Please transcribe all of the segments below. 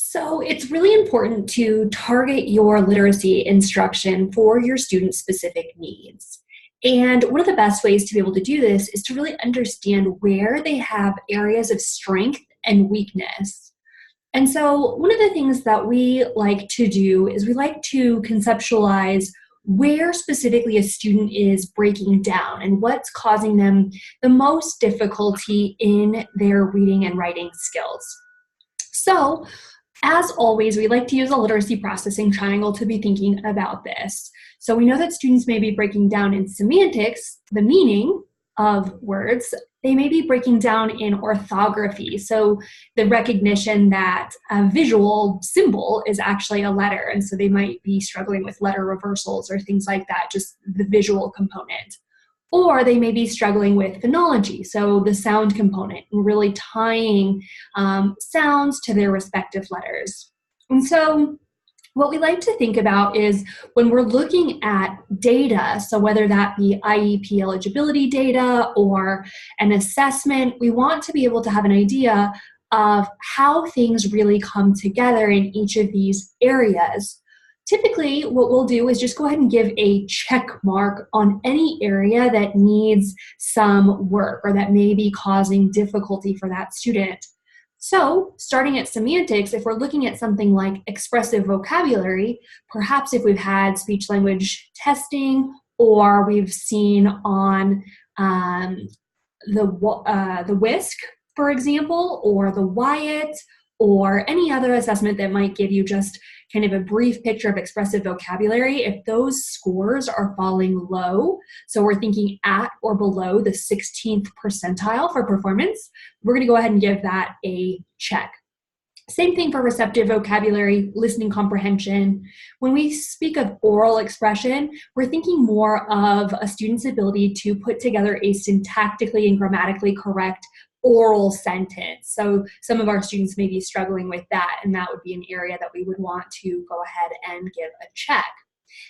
So it's really important to target your literacy instruction for your student-specific needs. And one of the best ways to be able to do this is to really understand where they have areas of strength and weakness. And so one of the things that we like to do is we like to conceptualize where specifically a student is breaking down and what's causing them the most difficulty in their reading and writing skills. So, as always, we like to use a literacy processing triangle to be thinking about this. So we know that students may be breaking down in semantics, the meaning of words. They may be breaking down in orthography, so the recognition that a visual symbol is actually a letter, and so they might be struggling with letter reversals or things like that, just the visual component. Or they may be struggling with phonology, so the sound component, and really tying sounds to their respective letters. And so what we like to think about is when we're looking at data, so whether that be IEP eligibility data or an assessment, we want to be able to have an idea of how things really come together in each of these areas. Typically, what we'll do is just go ahead and give a check mark on any area that needs some work or that may be causing difficulty for that student. So, starting at semantics, if we're looking at something like expressive vocabulary, perhaps if we've had speech-language testing or we've seen on the WISC, for example, or the Wyatt, or any other assessment that might give you just kind of a brief picture of expressive vocabulary, if those scores are falling low, so we're thinking at or below the 16th percentile for performance, we're going to go ahead and give that a check. Same thing for receptive vocabulary, listening comprehension. When we speak of oral expression, we're thinking more of a student's ability to put together a syntactically and grammatically correct oral sentence. So some of our students may be struggling with that, and that would be an area that we would want to go ahead and give a check.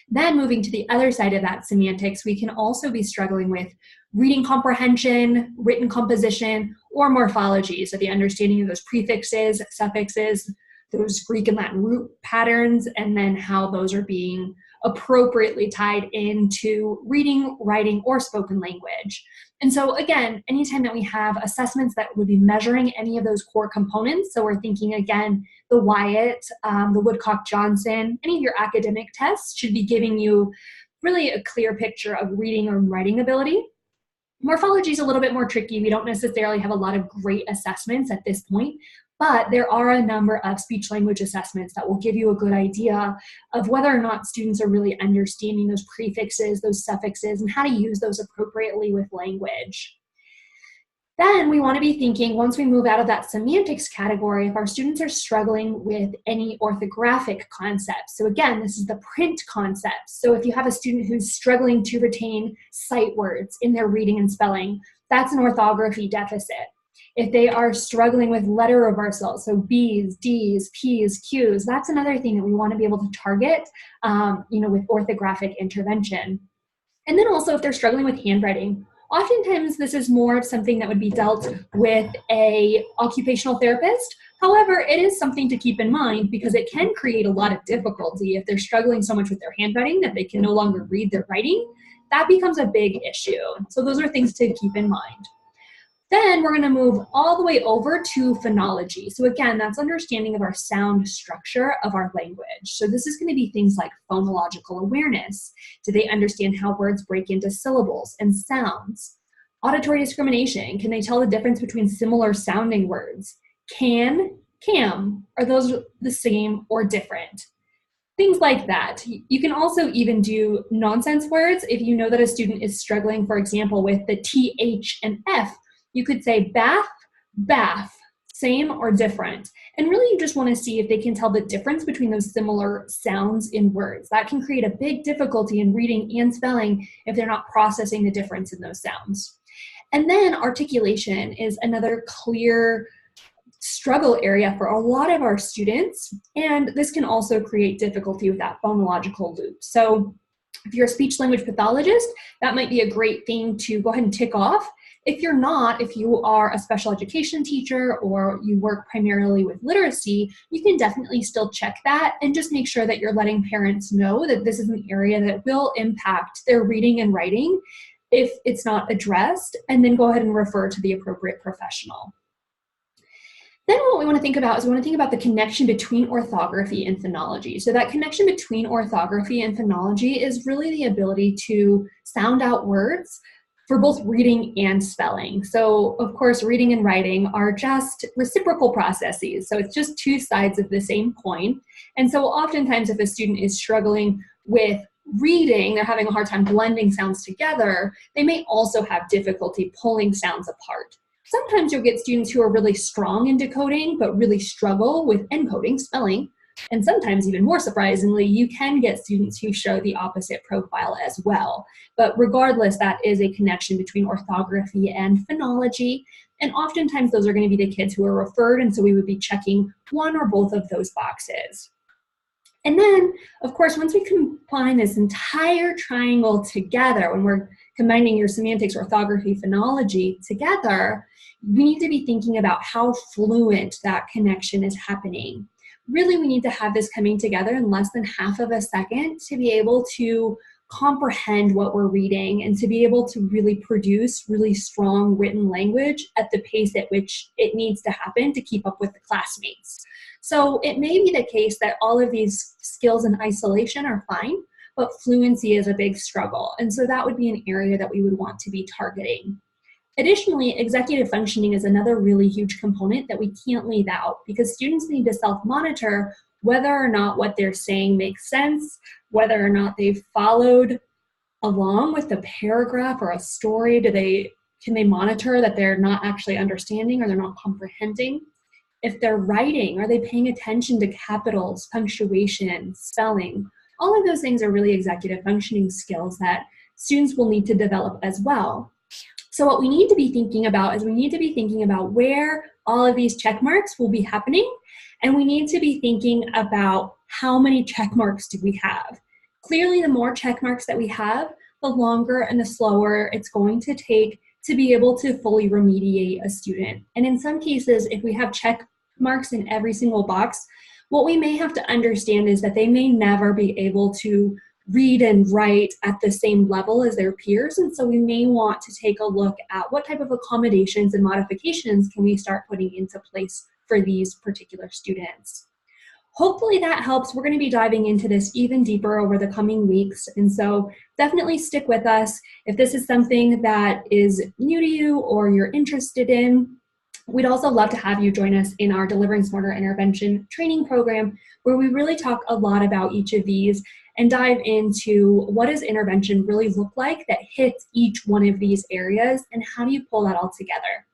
Then moving to the other side of that semantics, we can also be struggling with reading comprehension, written composition, or morphology. So the understanding of those prefixes, suffixes, those Greek and Latin root patterns, and then how those are being appropriately tied into reading, writing, or spoken language. And so again, anytime that we have assessments that would be measuring any of those core components, so we're thinking again, the Wyatt, the Woodcock-Johnson, any of your academic tests should be giving you really a clear picture of reading or writing ability. Morphology is a little bit more tricky. We don't necessarily have a lot of great assessments at this point, but there are a number of speech-language assessments that will give you a good idea of whether or not students are really understanding those prefixes, those suffixes, and how to use those appropriately with language. Then we want to be thinking, once we move out of that semantics category, if our students are struggling with any orthographic concepts. So again, this is the print concepts. So if you have a student who's struggling to retain sight words in their reading and spelling, that's an orthography deficit. If they are struggling with letter reversal, so B's, D's, P's, Q's, that's another thing that we want to be able to target, with orthographic intervention. And then also if they're struggling with handwriting, oftentimes this is more of something that would be dealt with a occupational therapist. However, it is something to keep in mind because it can create a lot of difficulty if they're struggling so much with their handwriting that they can no longer read their writing. That becomes a big issue. So those are things to keep in mind. Then we're going to move all the way over to phonology. So again, that's understanding of our sound structure of our language. So this is going to be things like phonological awareness. Do they understand how words break into syllables and sounds? Auditory discrimination. Can they tell the difference between similar sounding words? Can, cam, are those the same or different? Things like that. You can also even do nonsense words. If you know that a student is struggling, for example, with the TH and F, you could say bath, bath, same or different. And really you just want to see if they can tell the difference between those similar sounds in words. That can create a big difficulty in reading and spelling if they're not processing the difference in those sounds. And then articulation is another clear struggle area for a lot of our students. And this can also create difficulty with that phonological loop. So if you're a speech language pathologist, that might be a great thing to go ahead and tick off. If you're not, if you are a special education teacher or you work primarily with literacy, you can definitely still check that and just make sure that you're letting parents know that this is an area that will impact their reading and writing if it's not addressed, and then go ahead and refer to the appropriate professional. Then what we want to think about is we want to think about the connection between orthography and phonology. So that connection between orthography and phonology is really the ability to sound out words for both reading and spelling. So of course, reading and writing are just reciprocal processes. So it's just two sides of the same coin. And so oftentimes if a student is struggling with reading, they're having a hard time blending sounds together, they may also have difficulty pulling sounds apart. Sometimes you'll get students who are really strong in decoding, but really struggle with encoding, spelling. And sometimes, even more surprisingly, you can get students who show the opposite profile as well. But regardless, that is a connection between orthography and phonology. And oftentimes, those are going to be the kids who are referred, and so we would be checking one or both of those boxes. And then, of course, once we combine this entire triangle together, when we're combining your semantics, orthography, phonology together, we need to be thinking about how fluent that connection is happening. Really, we need to have this coming together in less than half of a second to be able to comprehend what we're reading and to be able to really produce really strong written language at the pace at which it needs to happen to keep up with the classmates. So it may be the case that all of these skills in isolation are fine, but fluency is a big struggle. And so that would be an area that we would want to be targeting. Additionally, executive functioning is another really huge component that we can't leave out because students need to self-monitor whether or not what they're saying makes sense, whether or not they've followed along with the paragraph or a story. Can they monitor that they're not actually understanding or they're not comprehending? If they're writing, are they paying attention to capitals, punctuation, spelling? All of those things are really executive functioning skills that students will need to develop as well. So what we need to be thinking about is we need to be thinking about where all of these check marks will be happening, and we need to be thinking about how many check marks do we have. Clearly, the more check marks that we have, the longer and the slower it's going to take to be able to fully remediate a student. And in some cases, if we have check marks in every single box, what we may have to understand is that they may never be able to read and write at the same level as their peers. And so we may want to take a look at what type of accommodations and modifications can we start putting into place for these particular students. Hopefully that helps. We're going to be diving into this even deeper over the coming weeks. And so definitely stick with us. If this is something that is new to you or you're interested in, we'd also love to have you join us in our Delivering Smarter Intervention training program, where we really talk a lot about each of these and dive into what does intervention really look like that hits each one of these areas and how do you pull that all together.